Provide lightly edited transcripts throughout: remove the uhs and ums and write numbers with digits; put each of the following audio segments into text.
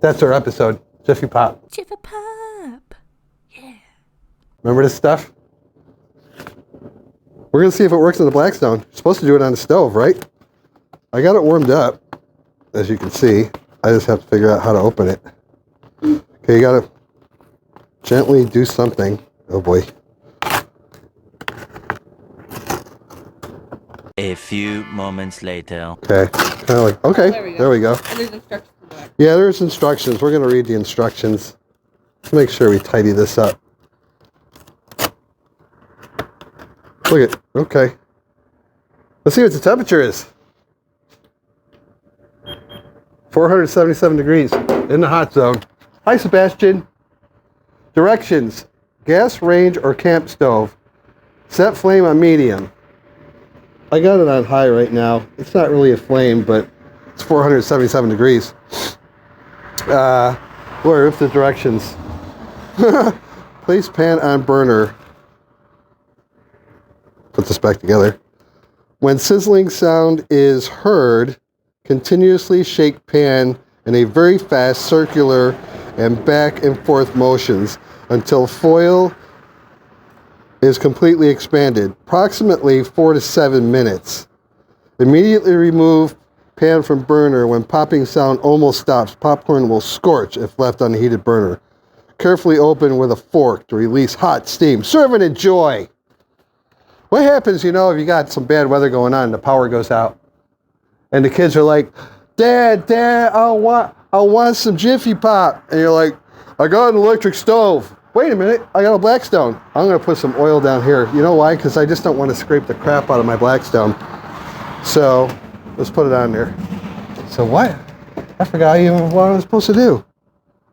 That's our episode. Jiffy Pop. Jiffy Pop. Yeah. Remember this stuff? We're going to see if it works on the Blackstone. You're supposed to do it on the stove, right? I got it warmed up, as you can see. I just have to figure out how to open it. Okay, you got to gently do something. Oh boy. A few moments later. Okay, kind of like, okay, there we go. And there's instructions in the back. Yeah, there's instructions. We're going to read the instructions. Let's make sure we tidy this up. Look at, okay. Let's see what the temperature is. 477 degrees in the hot zone. Hi, Sebastian. Directions. Gas range or camp stove. Set flame on medium. I got it on high right now. It's not really a flame, but it's 477 degrees. Where are the directions? Place pan on burner. Put this back together. When sizzling sound is heard, continuously shake pan in a very fast circular and back and forth motions until foil is completely expanded, approximately 4 to 7 minutes. Immediately remove pan from burner when popping sound almost stops. Popcorn will scorch if left on the heated burner. Carefully open with a fork to release hot steam. Serve and enjoy. What happens, you know, if you got some bad weather going on and the power goes out and the kids are like, Dad, I want some Jiffy Pop. And you're like, I got an electric stove. Wait a minute, I got a Blackstone. I'm going to put some oil down here. You know why? Because I just don't want to scrape the crap out of my Blackstone. So let's put it on there. So what? I forgot even what I was supposed to do.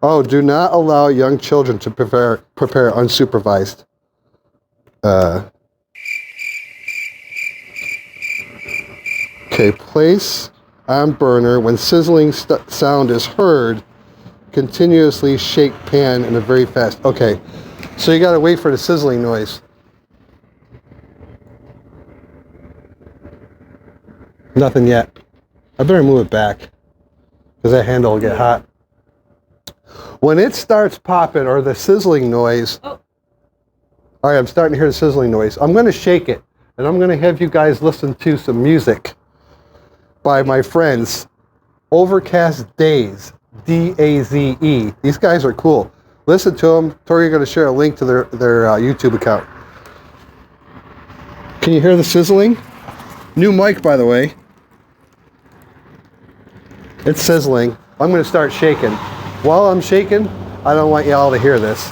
Oh, do not allow young children to prepare unsupervised. Okay, place on burner when sizzling sound is heard. Continuously shake pan in a very fast. Okay, so you got to wait for the sizzling noise. Nothing yet. I better move it back because that handle will get hot. When it starts popping or the sizzling noise, all right, I'm starting to hear the sizzling noise. I'm going to shake it and I'm going to have you guys listen to some music by my friends, Overcast Daze. D-A-Z-E. These guys are cool. Listen to them. Tori's going to share a link to their YouTube account. Can you hear the sizzling? New mic, by the way. It's sizzling. I'm going to start shaking. While I'm shaking, I don't want y'all to hear this.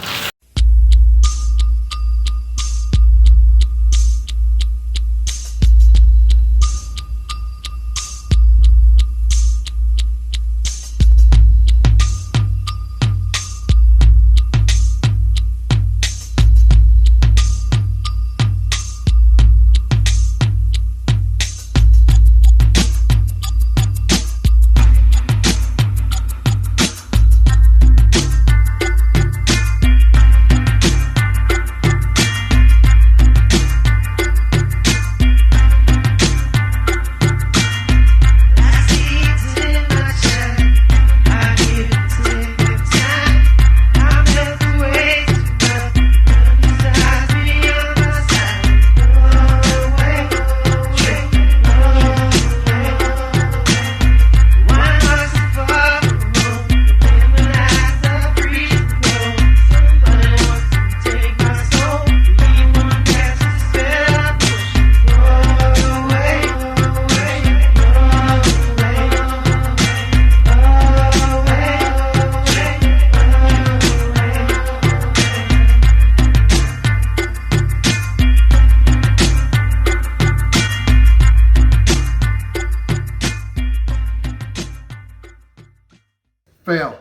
Fail.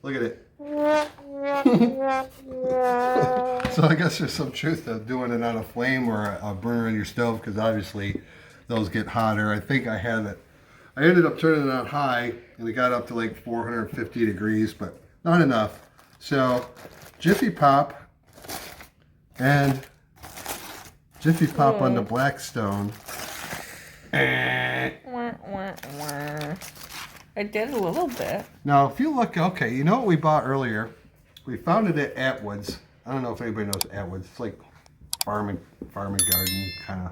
Look at it. So I guess there's some truth to doing it on a flame or a burner on your stove because obviously those get hotter. I think I had it. I ended up turning it on high and it got up to like 450 degrees, but not enough. So Jiffy Pop and Jiffy Pop on the Blackstone. I did a little bit. Now, if you look, okay, you know what we bought earlier? We found it at Atwood's. I don't know if anybody knows Atwood's. It's like farm and garden kind of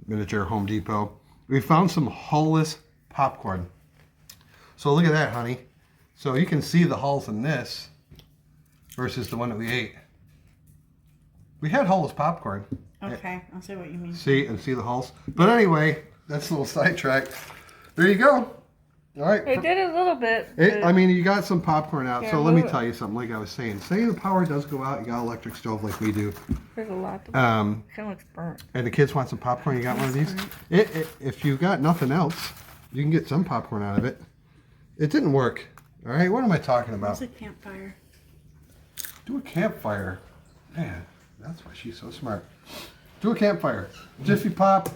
miniature Home Depot. We found some hull-less popcorn. So look at that, honey. So you can see the hulls in this versus the one that we ate. We had hull-less popcorn. Okay, I'll see what you mean. See the hulls. But anyway, that's a little sidetrack. There you go. All right. I did a little bit. I mean, you got some popcorn out, Yeah, so let me move it. tell you something. Like I was saying, say the power does go out, you got an electric stove like we do, There's a lot to um, kind of looks burnt. and the kids want some popcorn, you got one of these. If you got nothing else, you can get some popcorn out of it. It didn't work. All right, what am I talking about? It's a campfire. Do a campfire. Man, that's why she's so smart. Do a campfire. Jiffy Pop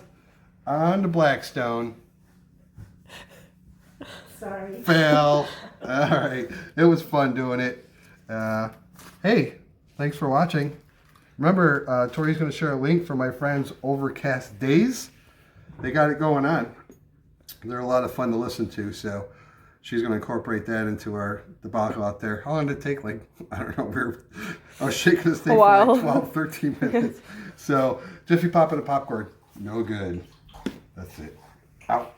on the Blackstone. Sorry. Fail. All right. It was fun doing it. Hey, thanks for watching. Remember, Tori's going to share a link for my friends Overcast Daze. They got it going on. They're a lot of fun to listen to, so she's going to incorporate that into our debacle out there. How long did it take? Like, I don't know. I was shaking this thing for while. like 12, 13 minutes. So, Jiffy Pop and a popcorn. No good. That's it. Out.